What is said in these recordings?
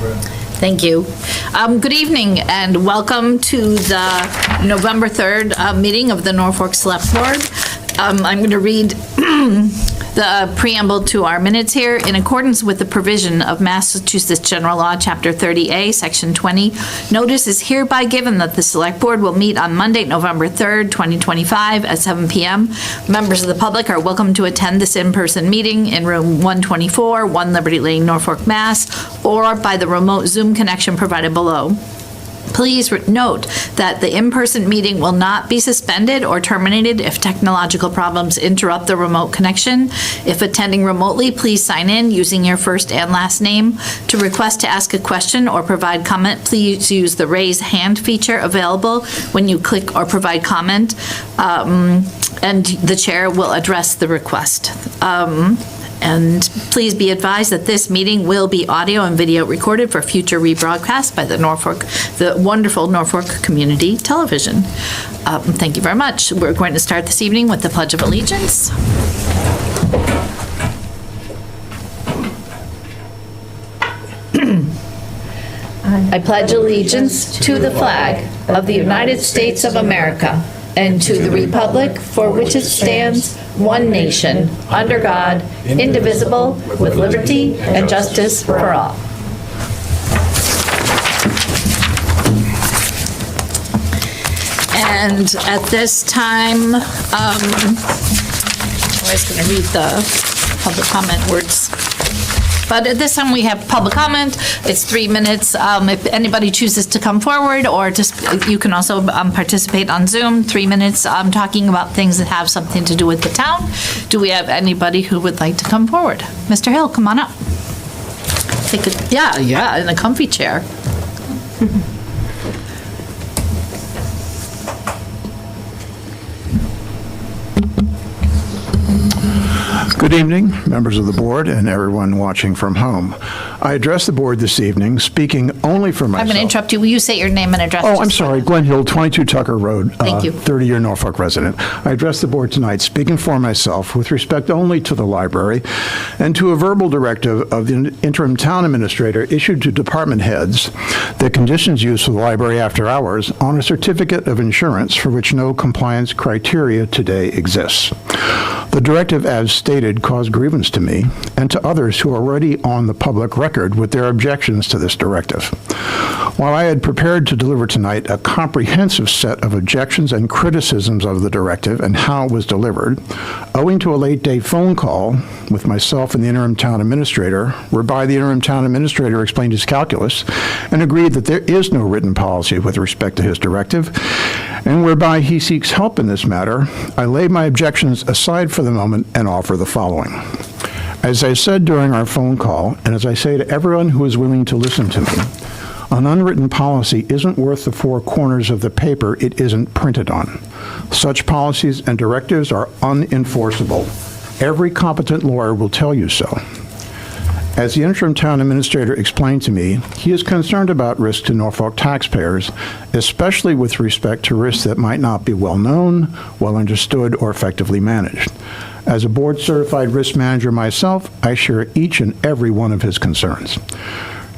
Thank you. Good evening and welcome to the November 3rd meeting of the Norfolk Select Board. I'm going to read the preamble to our minutes here. In accordance with the provision of Massachusetts General Law, Chapter 30A, Section 20, notice is hereby given that the Select Board will meet on Monday, November 3rd, 2025 at 7 p.m. Members of the public are welcome to attend this in-person meeting in room 124, 1 Liberty Lane, Norfolk, Mass, or by the remote Zoom connection provided below. Please note that the in-person meeting will not be suspended or terminated if technological problems interrupt the remote connection. If attending remotely, please sign in using your first and last name. To request to ask a question or provide comment, please use the raise hand feature available when you click or provide comment, and the chair will address the request. And please be advised that this meeting will be audio and video recorded for future rebroadcast by the wonderful Norfolk Community Television. Thank you very much. We're going to start this evening with the Pledge of Allegiance. I pledge allegiance to the flag of the United States of America and to the republic for which it stands, one nation, under God, indivisible, with liberty and justice for all. And at this time, I was going to read the public comment words. But at this time, we have public comment. It's 3 minutes. If anybody chooses to come forward, or just you can also participate on Zoom. 3 minutes talking about things that have something to do with the town. Do we have anybody who would like to come forward? Mr. Hill, come on up. Yeah, in a comfy chair. Good evening, members of the board and everyone watching from home. I address the board this evening, speaking only for myself. I'm going to interrupt you. Will you say your name and address? Oh, I'm sorry. Glen Hill, 22 Tucker Road. Thank you. 30-year Norfolk resident. I address the board tonight, speaking for myself with respect only to the library and to a verbal directive of the interim town administrator issued to department heads that conditions use of the library after hours on a certificate of insurance for which no compliance criteria today exists. The directive, as stated, caused grievance to me and to others who are already on the public record with their objections to this directive. While I had prepared to deliver tonight a comprehensive set of objections and criticisms of the directive and how it was delivered, owing to a late-date phone call with myself and the interim town administrator, whereby the interim town administrator explained his calculus and agreed that there is no written policy with respect to his directive, and whereby he seeks help in this matter, I lay my objections aside for the moment and offer the following. As I said during our phone call, and as I say to everyone who is willing to listen to me, an unwritten policy isn't worth the 4 corners of the paper it isn't printed on. Such policies and directives are unenforceable. Every competent lawyer will tell you so. As the interim town administrator explained to me, he is concerned about risk to Norfolk taxpayers, especially with respect to risks that might not be well known, well understood, or effectively managed. As a board-certified risk manager myself, I share each and every one of his concerns.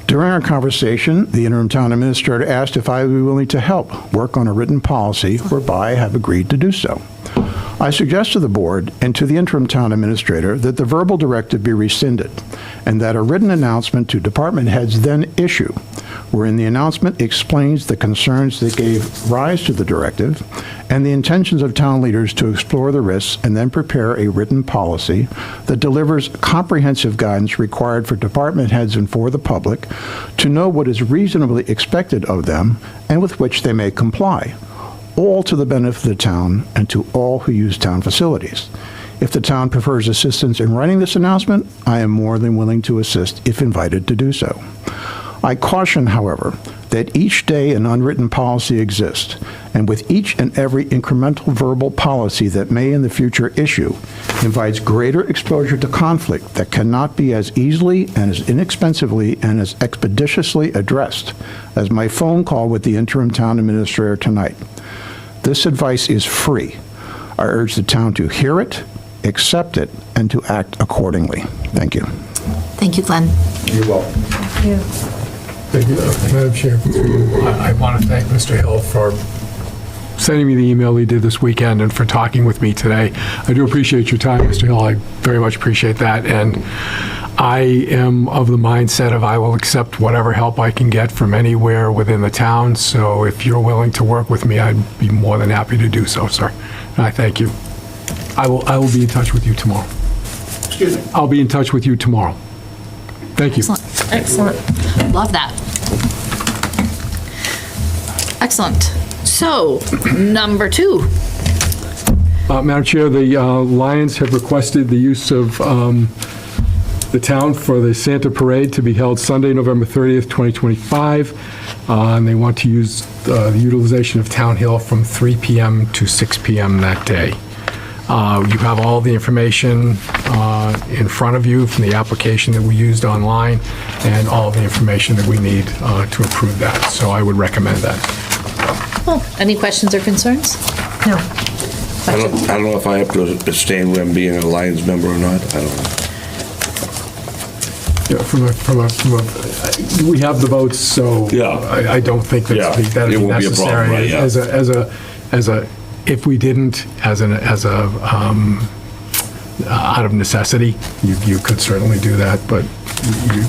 During our conversation, the interim town administrator asked if I would be willing to help work on a written policy, whereby I have agreed to do so. I suggest to the board and to the interim town administrator that the verbal directive be rescinded and that a written announcement to department heads then issue, wherein the announcement explains the concerns that gave rise to the directive and the intentions of town leaders to explore the risks and then prepare a written policy that delivers comprehensive guidance required for department heads and for the public to know what is reasonably expected of them and with which they may comply, all to the benefit of the town and to all who use town facilities. If the town prefers assistance in writing this announcement, I am more than willing to assist if invited to do so. I caution, however, that each day an unwritten policy exists, and with each and every incremental verbal policy that may in the future issue invites greater exposure to conflict that cannot be as easily and as inexpensively and as expeditiously addressed as my phone call with the interim town administrator tonight. This advice is free. I urge the town to hear it, accept it, and to act accordingly. Thank you. Thank you, Glenn. You're welcome. Thank you. Thank you, Madam Chair. I want to thank Mr. Hill for sending me the email he did this weekend and for talking with me today. I do appreciate your time, Mr. Hill. I very much appreciate that. And I am of the mindset of I will accept whatever help I can get from anywhere within the town. So if you're willing to work with me, I'd be more than happy to do so, sir. And I thank you. I will be in touch with you tomorrow. Excuse me. I'll be in touch with you tomorrow. Thank you. Excellent. Love that. Excellent. So, number 2. Madam Chair, the Lions have requested the use of the town for the Santa Parade to be held Sunday, November 30th, 2025. And they want to use the utilization of Town Hill from 3 p.m. to 6 p.m. that day. You have all the information in front of you from the application that we used online and all the information that we need to approve that. So I would recommend that. Oh, any questions or concerns? No. I don't know if I have to abstain when I'm being a Lions member or not. I don't know. Yeah, we have the votes, so Yeah. I don't think that Yeah, that'd it be won't be a problem, necessary. right, yeah. If we didn't, out of necessity, you could certainly do that, but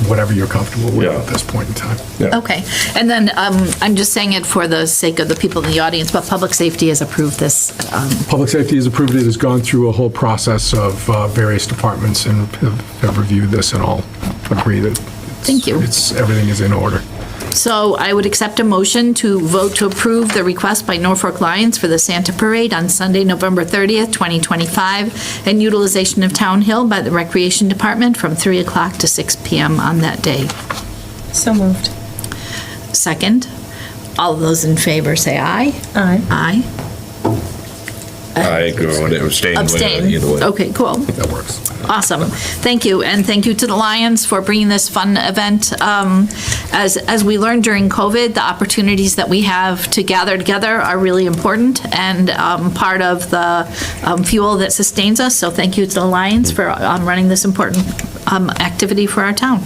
whatever you're comfortable with Yeah. at this point in time. Yeah. Okay. And then I'm just saying it for the sake of the people in the audience, but Public Safety has approved this. Public Safety has approved it, has gone through a whole process of various departments and have reviewed this and all agree that Thank you. everything is in order. So I would accept a motion to vote to approve the request by Norfolk Lions for the Santa Parade on Sunday, November 30th, 2025, and utilization of Town Hill by the Recreation Department from 3 o'clock to 6 p.m. on that day. So moved. Second, all of those in favor say aye. Aye. Aye. I go and abstain. Abstain. Either way. Okay, cool. That works. Awesome. Thank you. And thank you to the Lions for bringing this fun event. As we learned during COVID, the opportunities that we have to gather together are really important and part of the fuel that sustains us. So thank you to the Lions for running this important activity for our town.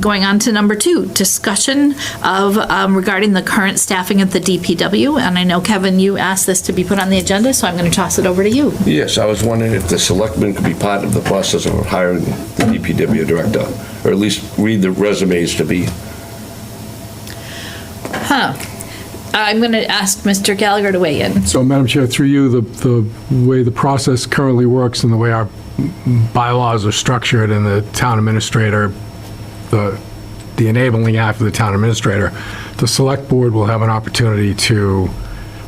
Going on to number 2, discussion of regarding the current staffing at the DPW. And I know, Kevin, you asked this to be put on the agenda, so I'm going to toss it over to you. Yes, I was wondering if the selectmen could be part of the process of hiring the DPW director, or at least read the resumes to be. I'm going to ask Mr. Gallagher to weigh in. So, Madam Chair, through you, the way the process currently works and the way our bylaws are structured and the town administrator, the enabling act of the town administrator, the select board will have an opportunity to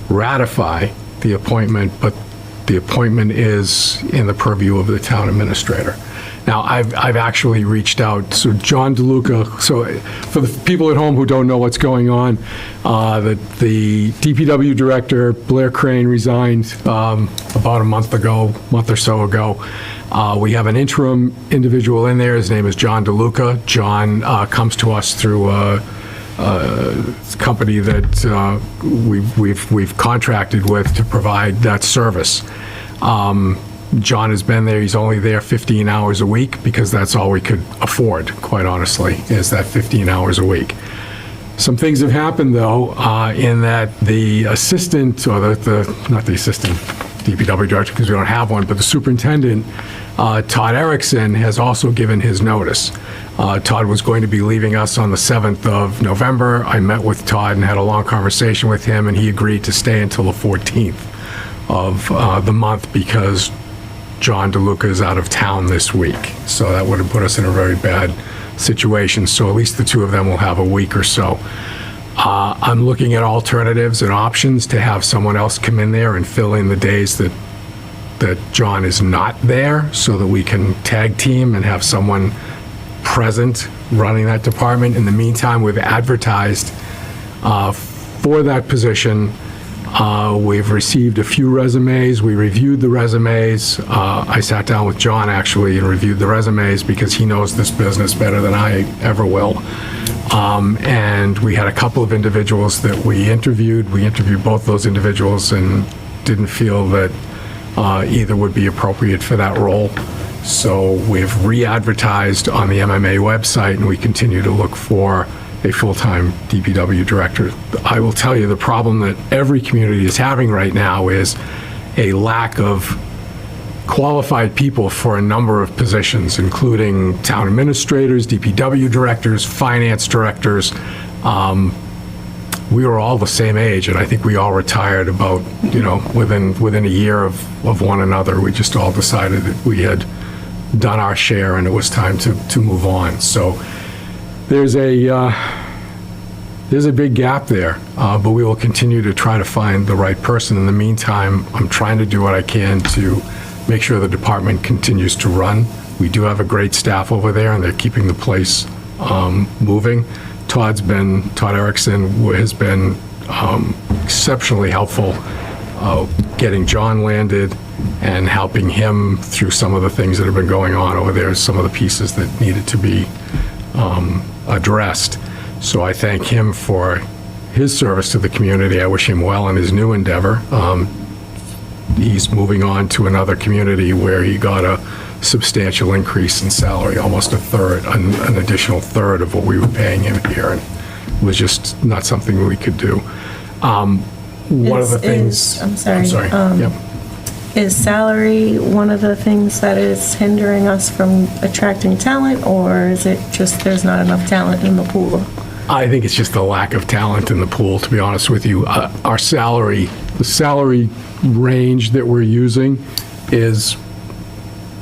ratify the appointment, but the appointment is in the purview of the town administrator. Now, I've actually reached out, so John DeLuca, so for the people at home who don't know what's going on, the DPW director, Blair Crane, resigned about a month or so ago. We have an interim individual in there. His name is John DeLuca. John comes to us through a company that we've contracted with to provide that service. John has been there. He's only there 15 hours a week because that's all we could afford, quite honestly, is that 15 hours a week. Some things have happened, though, in that the assistant, or not the assistant DPW director, because we don't have one, but the superintendent, Todd Erickson, has also given his notice. Todd was going to be leaving us on the 7th of November. I met with Todd and had a long conversation with him, and he agreed to stay until the 14th of the month because John DeLuca is out of town this week. So that would have put us in a very bad situation. So at least the two of them will have a week or so. I'm looking at alternatives and options to have someone else come in there and fill in the days that John is not there so that we can tag team and have someone present running that department. In the meantime, we've advertised for that position. We've received a few resumes. We reviewed the resumes. I sat down with John, actually, and reviewed the resumes because he knows this business better than I ever will. And we had a couple of individuals that we interviewed. We interviewed both those individuals and didn't feel that either would be appropriate for that role. So we've re-advertised on the MMA website, and we continue to look for a full-time DPW director. I will tell you, the problem that every community is having right now is a lack of qualified people for a number of positions, including town administrators, DPW directors, finance directors. We were all the same age, and I think we all retired about, within a year of one another. We just all decided that we had done our share and it was time to move on. So there's a big gap there, but we will continue to try to find the right person. In the meantime, I'm trying to do what I can to make sure the department continues to run. We do have a great staff over there, and they're keeping the place moving. Todd Erickson has been exceptionally helpful getting John landed and helping him through some of the things that have been going on over there, some of the pieces that needed to be addressed. So I thank him for his service to the community. I wish him well in his new endeavor. He's moving on to another community where he got a substantial increase in salary, almost a third, an additional third of what we were paying him here, and it was just not something we could do. One of the things... I'm sorry. Yep. Is salary one of the things that is hindering us from attracting talent, or is it just there's not enough talent in the pool? I think it's just the lack of talent in the pool, to be honest with you. The salary range that we're using is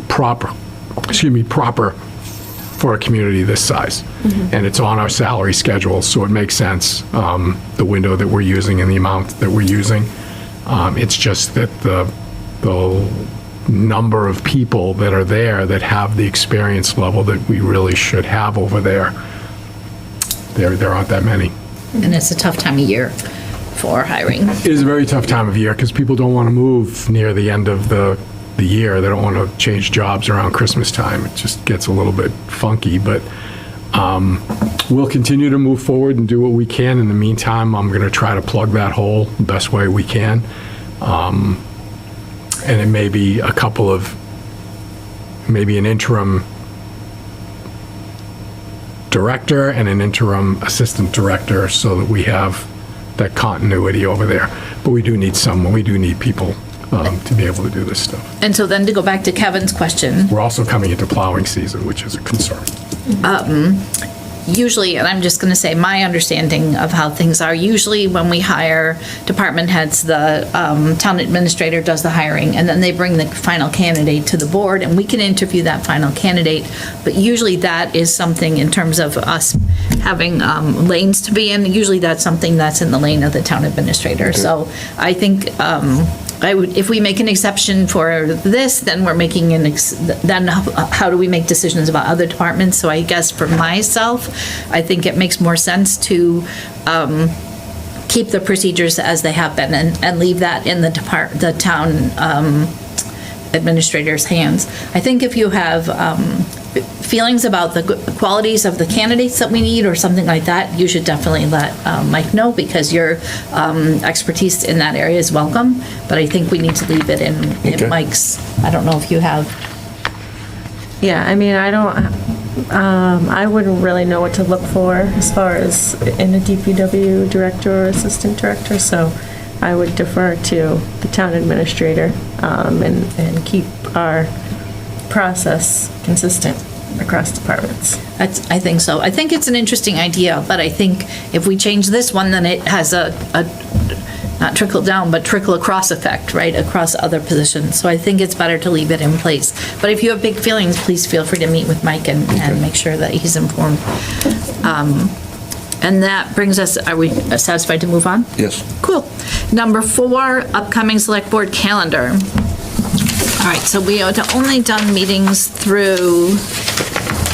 proper for a community this size. And it's on our salary schedule, so it makes sense, the window that we're using and the amount that we're using. It's just that the number of people that are there that have the experience level that we really should have over there, there aren't that many. And it's a tough time of year for hiring. It is a very tough time of year because people don't want to move near the end of the year. They don't want to change jobs around Christmas time. It just gets a little bit funky, but we'll continue to move forward and do what we can. In the meantime, I'm going to try to plug that hole the best way we can. And it may be maybe an interim director and an interim assistant director so that we have that continuity over there. But we do need people to be able to do this stuff. And so then to go back to Kevin's question, We're also coming into plowing season, which is a concern. usually, and I'm just going to say my understanding of how things are, usually when we hire department heads, the town administrator does the hiring, and then they bring the final candidate to the board, and we can interview that final candidate. But usually that is something in terms of us having lanes to be in, usually that's something that's in the lane of the town administrator. So I think if we make an exception for this, then we're making then how do we make decisions about other departments? So I guess for myself, I think it makes more sense to keep the procedures as they have been and leave that in the town administrator's hands. I think if you have feelings about the qualities of the candidates that we need or something like that, you should definitely let Mike know, because your expertise in that area is welcome. But I think we need to leave it in Mike's. I don't know if you have. Yeah, I mean, I wouldn't really know what to look for as far as in a DPW director or assistant director, so I would defer to the town administrator and keep our process consistent across departments. I think so. I think it's an interesting idea, but I think if we change this one, then it has a not trickle down, but trickle across effect, right, across other positions. So I think it's better to leave it in place. But if you have big feelings, please feel free to meet with Mike and make sure that he's informed. And that brings us, are we satisfied to move on? Yes. Cool. Number 4, upcoming select board calendar. All right, so we have only done meetings through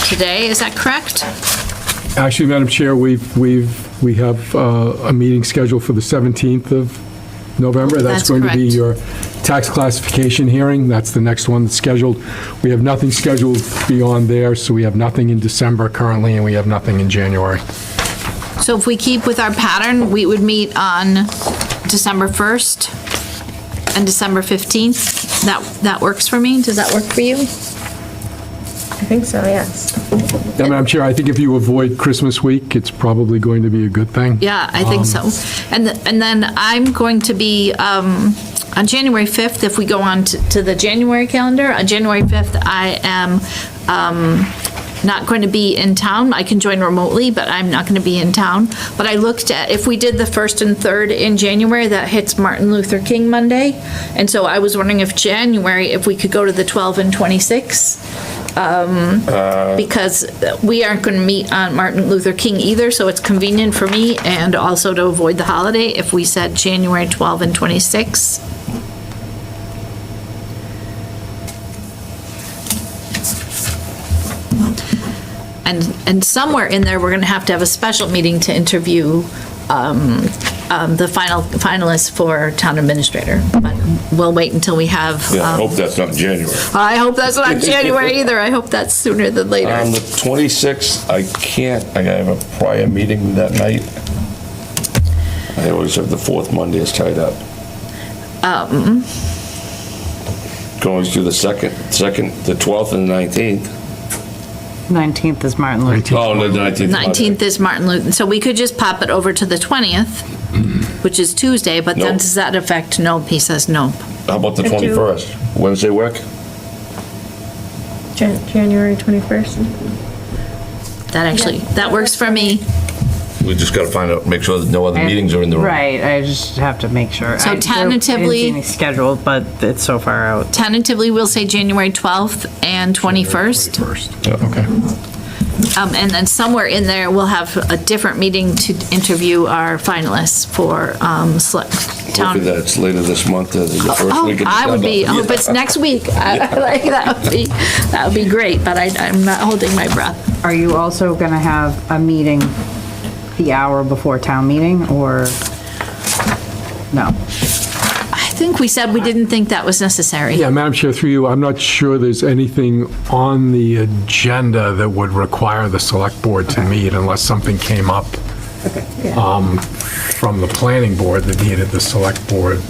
today, is that correct? Actually, Madam Chair, we have a meeting scheduled for the 17th of November. That's going to be correct. your tax classification hearing. That's the next one that's scheduled. We have nothing scheduled beyond there, so we have nothing in December currently, and we have nothing in January. So if we keep with our pattern, we would meet on December 1st and December 15th. That works for me. Does that work for you? I think so, yes. Yeah, Madam Chair, I think if you avoid Christmas week, it's probably going to be a good thing. Yeah, I think so. And then I'm going to be, on January 5th, if we go on to the January calendar, on January 5th, I am not going to be in town. I can join remotely, but I'm not going to be in town. But I looked at, if we did the 1st and 3rd in January, that hits Martin Luther King Monday. And so I was wondering if January, if we could go to the 12 and 26, because we aren't going to meet on Martin Luther King either, so it's convenient for me, and also to avoid the holiday, if we said January 12 and 26. And somewhere in there, we're going to have a special meeting to interview the finalists for town administrator. But we'll wait until we have. Yeah, I hope that's not January. I hope that's not January either. I hope that's sooner than later. On the 26th, I can't, I have a prior meeting that night. I always have the fourth Monday is tied up. Can always do the second, the 12th and the 19th. 19th is Martin Luther. Oh, the 19th. 19th is Martin Luther, so we could just pop it over to the 20th, which is Tuesday, but then Nope. does that affect, nope, he says nope. How about the I do. 21st? Wednesday work? January 21st. That actually, that works for me. We just gotta find out, make sure that no other meetings are in the room. Right, I just have to make sure. So I didn't tentatively- see any scheduled, but it's so far out. Tentatively, we'll say January 12th and 21st. Okay. And then somewhere in there, we'll have a different meeting to interview our finalists for town. Hopefully that's later this month, the first Oh, week of I would be, I December. hope it's next week. Like, that would be great, but I'm not holding my breath. Are you also going to have a meeting the hour before town meeting, or no? I think we said we didn't think that was necessary. Yeah, Madam Chair, through you, I'm not sure there's anything on the agenda that would require the select board to meet unless something came up from the planning board that needed the select board.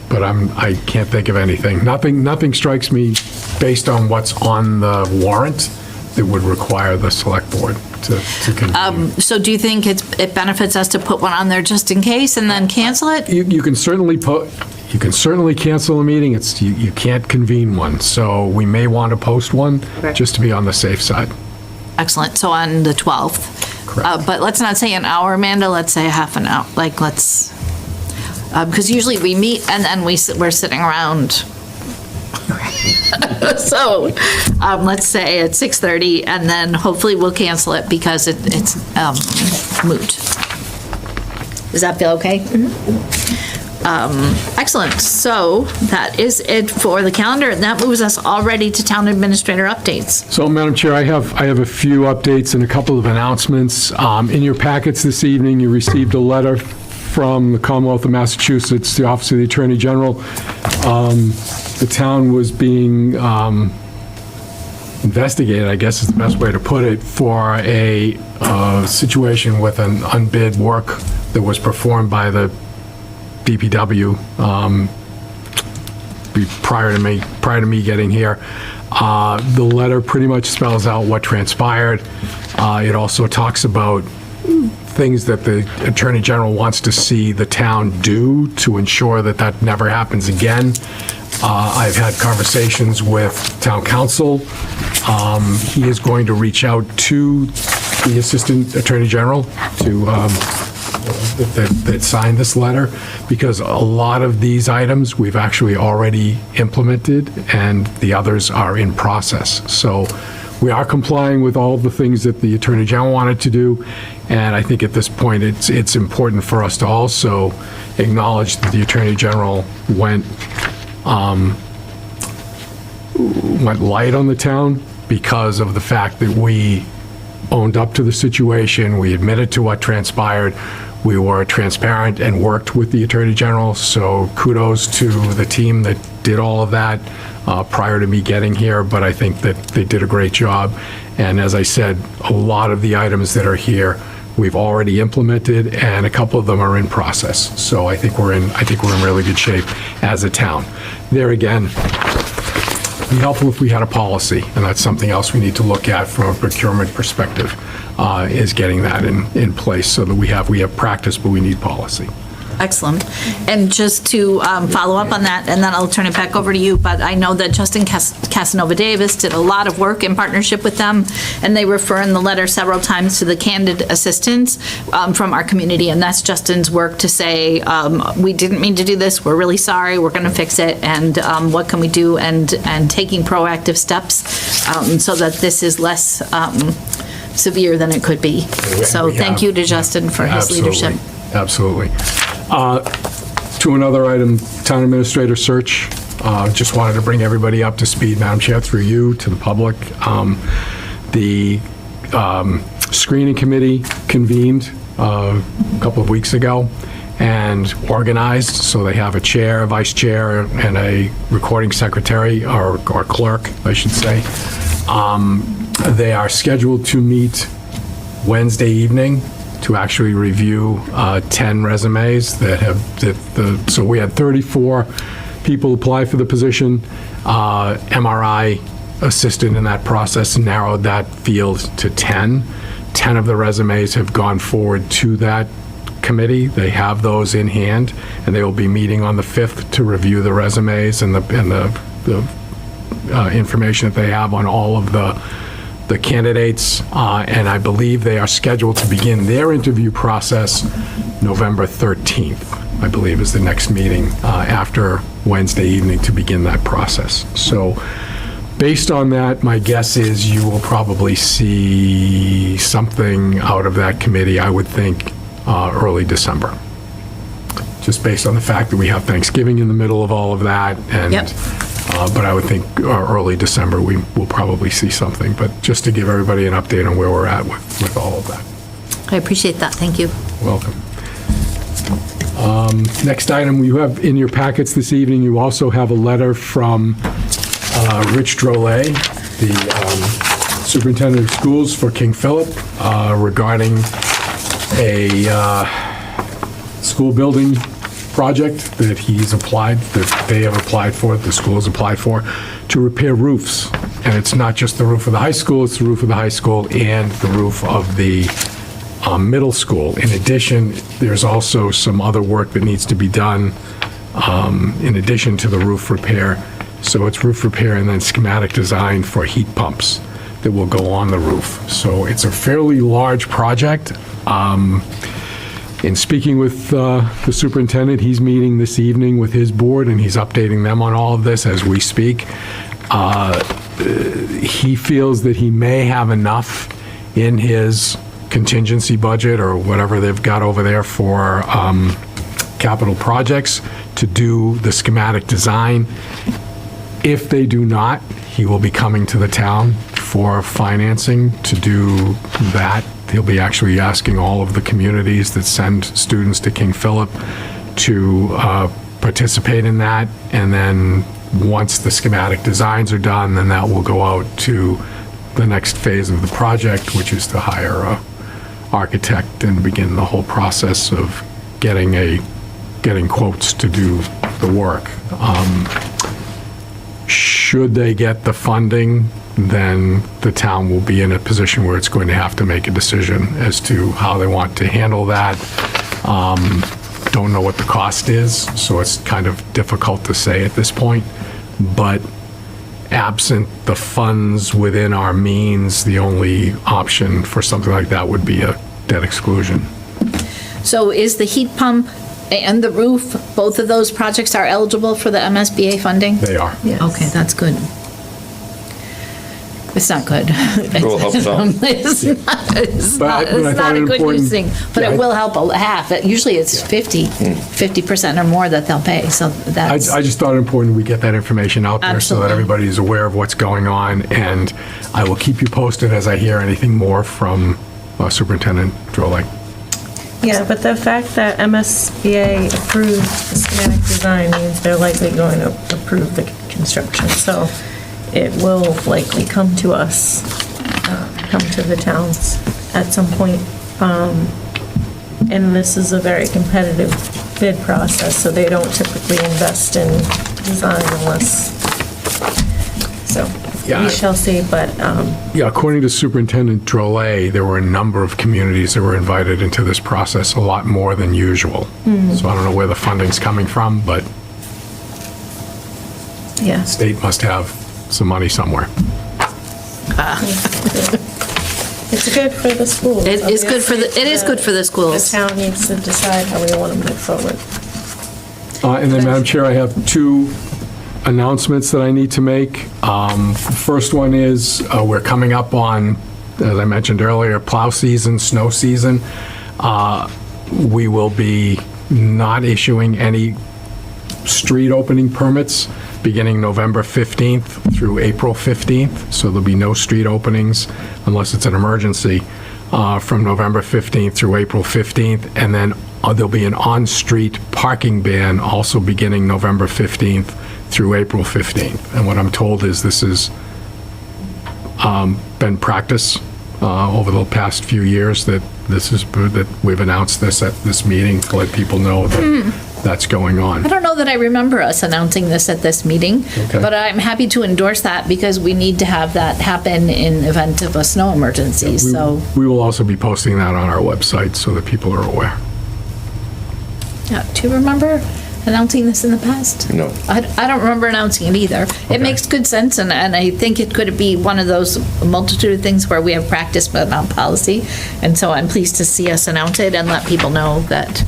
But I can't think of anything. Nothing strikes me based on what's on the warrant that would require the select board to convene. So do you think it benefits us to put one on there just in case and then cancel it? You can certainly cancel a meeting. You can't convene one. So we may want to post one just to be on the safe side. Excellent, so on the 12th. Correct. But let's not say an hour, Amanda, let's say half an hour, like, let's, because usually we meet and then we're sitting around. So, let's say at 6:30, and then hopefully we'll cancel it because it's moot. Does that feel okay? Excellent, so that is it for the calendar, and that moves us already to town administrator updates. So, Madam Chair, I have a few updates and a couple of announcements. In your packets this evening, you received a letter from the Commonwealth of Massachusetts, the Office of the Attorney General. The town was being investigated, I guess is the best way to put it, for a situation with an unbid work that was performed by the DPW prior to me getting here. The letter pretty much spells out what transpired. It also talks about things that the Attorney General wants to see the town do to ensure that that never happens again. I've had conversations with town council. He is going to reach out to the Assistant Attorney General to that signed this letter, because a lot of these items we've actually already implemented and the others are in process. So we are complying with all the things that the Attorney General wanted to do, and I think at this point it's important for us to also acknowledge that the Attorney General went light on the town because of the fact that we owned up to the situation, we admitted to what transpired, we were transparent and worked with the Attorney General, so kudos to the team that did all of that prior to me getting here, but I think that they did a great job. And as I said, a lot of the items that are here, we've already implemented, and a couple of them are in process. So I think we're in really good shape as a town. There again, be helpful if we had a policy, and that's something else we need to look at from a procurement perspective, is getting that in place so that we have practice, but we need policy. Excellent. And just to follow up on that, and then I'll turn it back over to you, but I know that Justin Casanova Davis did a lot of work in partnership with them, and they refer in the letter several times to the candid assistance from our community, and that's Justin's work to say, we didn't mean to do this, we're really sorry, we're going to fix it, and what can we do, and taking proactive steps so that this is less severe than it could be. So thank you to Justin for his leadership. Absolutely. To another item, town administrator search. Just wanted to bring everybody up to speed, Madam Chair, through you to the public. The screening committee convened a couple of weeks ago and organized, so they have a chair, a vice chair, and a recording secretary, or clerk, I should say. They are scheduled to meet Wednesday evening to actually review 10 resumes so we had 34 people apply for the position. MRI assisted in that process, narrowed that field to 10. 10 of the resumes have gone forward to that committee. They have those in hand, and they will be meeting on the 5th to review the resumes and the information that they have on all of the candidates, and I believe they are scheduled to begin their interview process November 13th, I believe is the next meeting after Wednesday evening to begin that process. So based on that, my guess is you will probably see something out of that committee, I would think, early December. Just based on the fact that we have Thanksgiving in the middle of all of that, and Yep. but I would think early December we will probably see something. But just to give everybody an update on where we're at with all of that. I appreciate that. Thank you. Welcome. Next item, you have in your packets this evening, you also have a letter from Rich Drolet, the superintendent of schools for King Philip, regarding a school building project that they have applied for, the school has applied for, to repair roofs. And it's not just the roof of the high school, it's the roof of the high school and the roof of the middle school. In addition, there's also some other work that needs to be done in addition to the roof repair. So it's roof repair and then schematic design for heat pumps that will go on the roof. So it's a fairly large project. In speaking with the superintendent, he's meeting this evening with his board, and he's updating them on all of this as we speak. He feels that he may have enough in his contingency budget or whatever they've got over there for capital projects to do the schematic design. If they do not, he will be coming to the town for financing to do that. He'll be actually asking all of the communities that send students to King Philip to participate in that. And then once the schematic designs are done, then that will go out to the next phase of the project, which is to hire a architect and begin the whole process of getting quotes to do the work. Should they get the funding, then the town will be in a position where it's going to have to make a decision as to how they want to handle that. Don't know what the cost is, so it's kind of difficult to say at this point. But absent the funds within our means, the only option for something like that would be a debt exclusion. So is the heat pump and the roof, both of those projects are eligible for the MSBA funding? They are. Yes. Okay, that's good. It's not good. will help some. It's But I not thought a it good important- news thing, but Yeah, it will help a half. Usually it's 50% or more that they'll pay, so that's. I just thought it important we get that information out there so that Absolutely. everybody is aware of what's going on, and I will keep you posted as I hear anything more from Superintendent Drolet. Yeah, but the fact that MSBA approved the schematic design means they're likely going to approve the construction. So it will likely come to us, come to the towns at some point. And this is a very competitive bid process, so they don't typically invest in design unless Yeah. we shall see, but, Yeah, according to Superintendent Drolet, there were a number of communities that were invited into this process, a lot more than usual. So I don't know where the funding's coming from, but yeah. state must have some money somewhere. It's good for the schools. It is good for it is good for the The schools. town needs to decide how we want to move forward. And then, Madam Chair, I have two announcements that I need to make. First one is, we're coming up on, as I mentioned earlier, plow season, snow season. We will be not issuing any street opening permits beginning November 15th through April 15th, so there'll be no street openings unless it's an emergency from November 15th through April 15th, and then there'll be an on-street parking ban also beginning November 15th through April 15th. And what I'm told is this has been practice over the past few years, that that we've announced this at this meeting to let people know that that's going on. I don't know that I remember us announcing this at this meeting, Okay. but I'm happy to endorse that because we need to have that happen in event of a snow emergency, so. We will also be posting that on our website so that people are aware. Yeah, do you remember announcing this in the past? No. I don't remember announcing it either. It makes good sense, and I think it could be one of those multitude of things where we have practice but not policy. And so I'm pleased to see us announce it and let people know that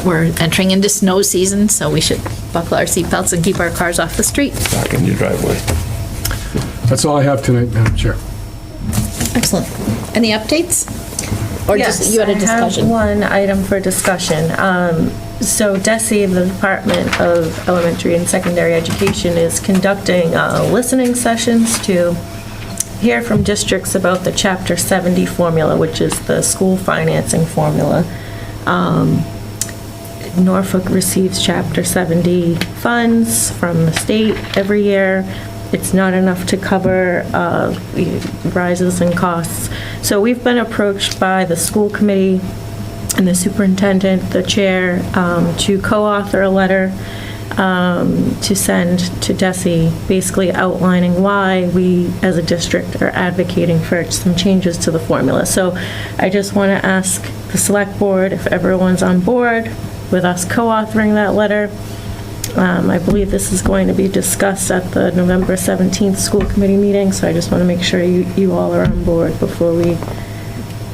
we're entering into snow season, so we should buckle our seatbelts and keep our cars off the street. Back in your driveway. That's all I have tonight, Madam Chair. Excellent. Any updates? Or just, you had a discussion? I have one item for discussion. So DESE, the Department of Elementary and Secondary Education, is conducting listening sessions to hear from districts about the Chapter 70 formula, which is the school financing formula. Norfolk receives Chapter 70 funds from the state every year. It's not enough to cover rises in costs. So we've been approached by the school committee and the superintendent, the chair, to co-author a letter to send to DESE, basically outlining why we, as a district, are advocating for some changes to the formula. So I just want to ask the select board if everyone's on board with us co-authoring that letter. I believe this is going to be discussed at the November 17th school committee meeting, so I just want to make sure you all are on board before we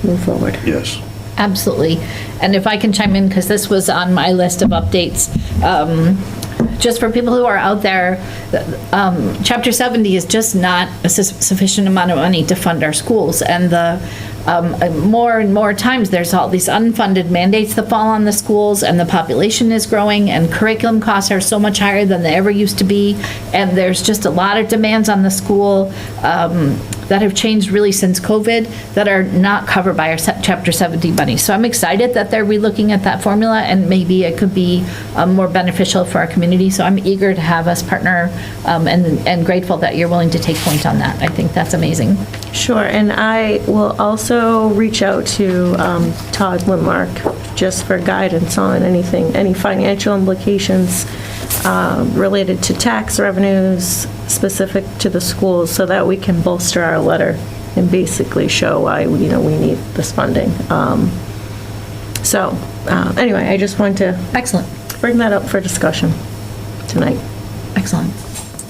move forward. Yes. Absolutely. And if I can chime in, because this was on my list of updates, just for people who are out there, Chapter 70 is just not a sufficient amount of money to fund our schools. And more and more times, there's all these unfunded mandates that fall on the schools, and the population is growing, and curriculum costs are so much higher than they ever used to be. And there's just a lot of demands on the school that have changed really since COVID that are not covered by our Chapter 70 money. So I'm excited that they're relooking at that formula, and maybe it could be more beneficial for our community. So I'm eager to have us partner and grateful that you're willing to take point on that. I think that's amazing. Sure, and I will also reach out to Todd Limmark just for guidance on any financial implications related to tax revenues specific to the schools, so that we can bolster our letter and basically show why we need this funding. Anyway, I just wanted to Excellent. bring that up for discussion tonight. Excellent.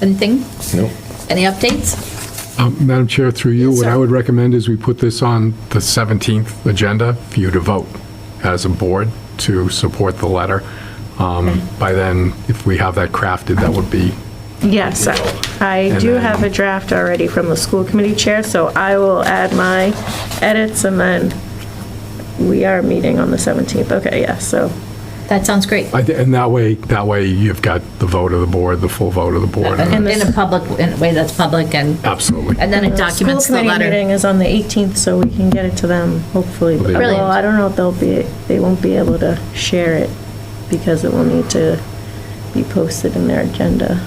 Anything? No. Any updates? Madam Chair, through you, Yes, what sir. I would recommend is we put this on the 17th agenda for you to vote as a board to support the letter. By then, if we have that crafted, that would be, Yes, I And do then- have a draft already from the school committee chair, so I will add my edits, and then we are meeting on the 17th. Okay, yeah, so, That sounds great. and that way you've got the vote of the board, the full vote of the board. In a way that's public, and Absolutely. then it documents the school committee letter. meeting is on the 18th, so we can get it to them, hopefully. Brilliant. Well, I don't know if they won't be able to share it, because it will need to be posted in their agenda.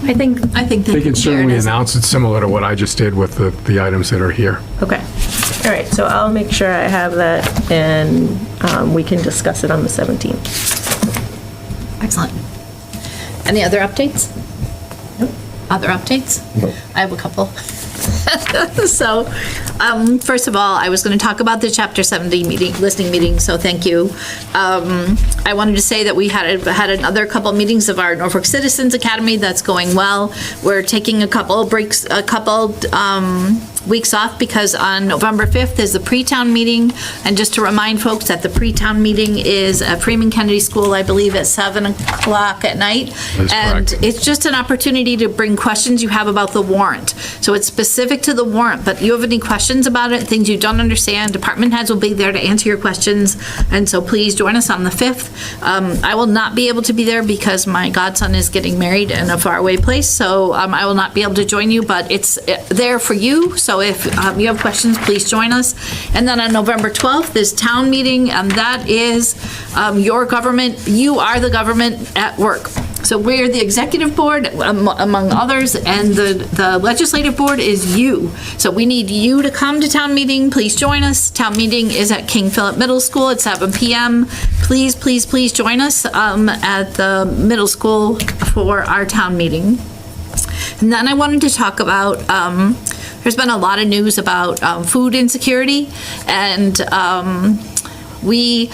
I think They can certainly Sharon is- announce it similar to what I just did with the items that are here. Okay, all right, so I'll make sure I have that, and we can discuss it on the 17th. Excellent. Any other updates? other updates? No. I have a couple. So, first of all, I was going to talk about the Chapter 70 listening meeting, so thank you. I wanted to say that we had another couple meetings of our Norfolk Citizens Academy. That's going well. We're taking a couple weeks off because on November 5th is the pre-town meeting. And just to remind folks that the pre-town meeting is at Freeman Kennedy School, I believe at 7 o'clock at night. That's and correct. it's just an opportunity to bring questions you have about the warrant. So it's specific to the warrant, but you have any questions about it, things you don't understand, department heads will be there to answer your questions. And so please join us on the 5th. I will not be able to be there because my godson is getting married in a faraway place. So I will not be able to join you, but it's there for you. So if you have questions, please join us. And then on November 12th is town meeting, and that is your government. You are the government at work. So we're the executive board, among others, and the legislative board is you. So we need you to come to town meeting. Please join us. Town meeting is at King Philip Middle School at 7 p.m. Please, please, please join us at the middle school for our town meeting. And then I wanted to talk about, there's been a lot of news about food insecurity, and we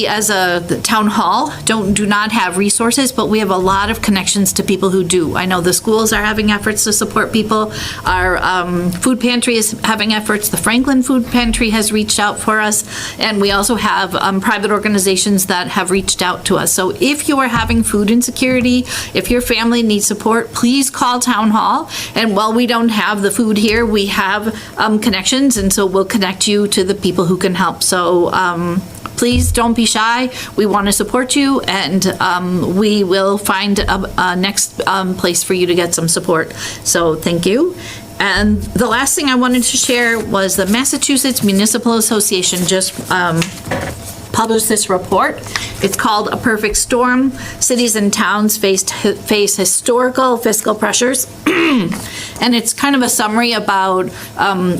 as the town hall do not have resources, but we have a lot of connections to people who do. I know the schools are having efforts to support people. Our food pantry is having efforts. The Franklin Food Pantry has reached out for us, and we also have private organizations that have reached out to us. So if you are having food insecurity, if your family needs support, please call town hall. And while we don't have the food here, we have connections, and so we'll connect you to the people who can help. So please don't be shy. We want to support you, and we will find a next place for you to get some support. So thank you. And the last thing I wanted to share was the Massachusetts Municipal Association just published this report. It's called A Perfect Storm. Cities and towns face historical fiscal pressures. And it's kind of a summary about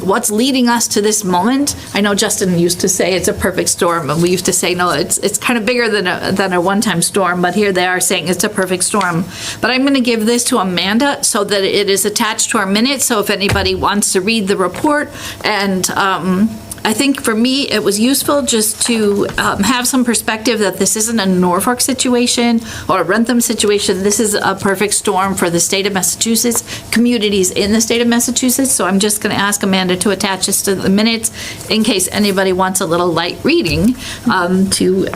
what's leading us to this moment. I know Justin used to say it's a perfect storm, and we used to say, no, it's kind of bigger than a one-time storm, but here they are saying it's a perfect storm. But I'm going to give this to Amanda so that it is attached to our minutes, so if anybody wants to read the report. And I think for me, it was useful just to have some perspective that this isn't a Norfolk situation or a Rentham situation. This is a perfect storm for the state of Massachusetts, communities in the state of Massachusetts. So I'm just going to ask Amanda to attach this to the minutes in case anybody wants a little light reading to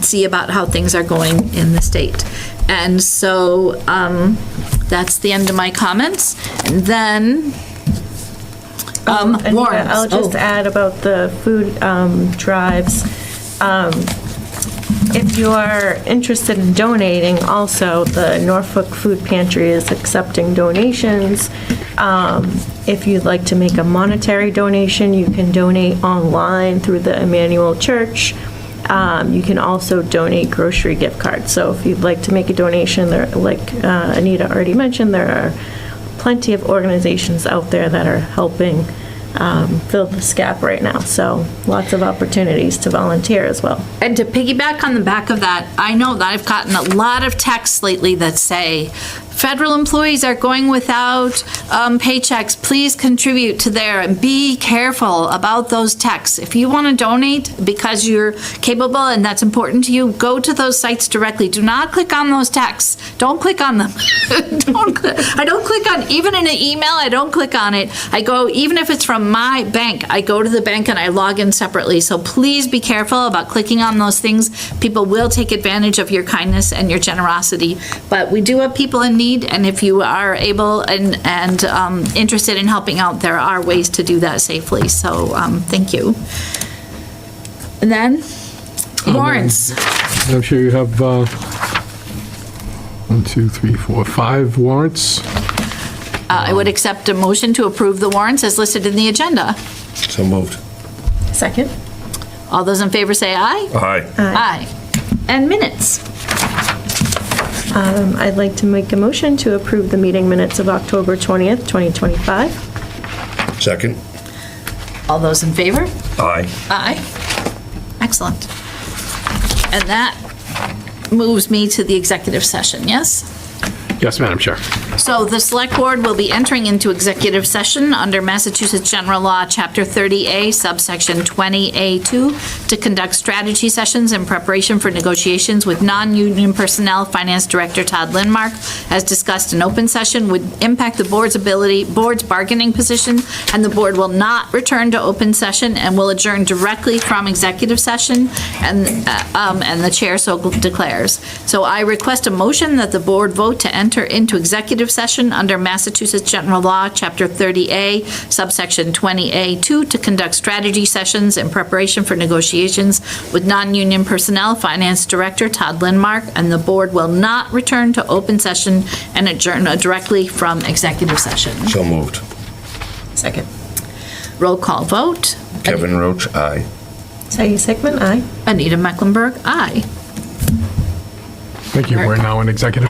see about how things are going in the state. And so that's the end of my comments. And then Anita, warrants. I'll just add about the food drives. If you are interested in donating, also, the Norfolk Food Pantry is accepting donations. If you'd like to make a monetary donation, you can donate online through the Emmanuel Church. You can also donate grocery gift cards. So if you'd like to make a donation, there, like Anita already mentioned, there are plenty of organizations out there that are helping fill this gap right now. So lots of opportunities to volunteer as well. And to piggyback on the back of that, I know that I've gotten a lot of texts lately that say, federal employees are going without paychecks. Please contribute to there, and be careful about those texts. If you want to donate because you're capable and that's important to you, go to those sites directly. Do not click on those texts. Don't click on them. I don't click on, even in an email, I don't click on it. I go, even if it's from my bank, I go to the bank and I log in separately. So please be careful about clicking on those things. People will take advantage of your kindness and your generosity. But we do have people in need, and if you are able and interested in helping out, there are ways to do that safely. So thank you. And then warrants. I'm sure you have 1, 2, 3, 4, 5 warrants. I would accept a motion to approve the warrants as listed in the agenda. So moved. Second? All those in favor say aye. Aye. Aye. And minutes. I'd like to make a motion to approve the meeting minutes of October 20th, 2025. Second. All those in favor? Aye. Aye. Excellent. And that moves me to the executive session, yes? Yes, Madam Chair. So the Select Board will be entering into executive session under Massachusetts General Law, Chapter 30A, subsection 20A2, to conduct strategy sessions in preparation for negotiations with non-union personnel. Finance Director Todd Lindmark, as discussed in open session, would impact the board's bargaining position, and the board will not return to open session and will adjourn directly from executive session, and the chair so declares. So I request a motion that the board vote to enter into executive session under Massachusetts General Law, Chapter 30A, subsection 20A2, to conduct strategy sessions in preparation for negotiations with non-union personnel. Finance Director Todd Lindmark, and the board will not return to open session and adjourn directly from executive session. So moved. Second. Roll call vote. Kevin Roach, aye. Peggy Sigmund, aye. Anita Mecklenburg, aye. Thank you. We're now in executive.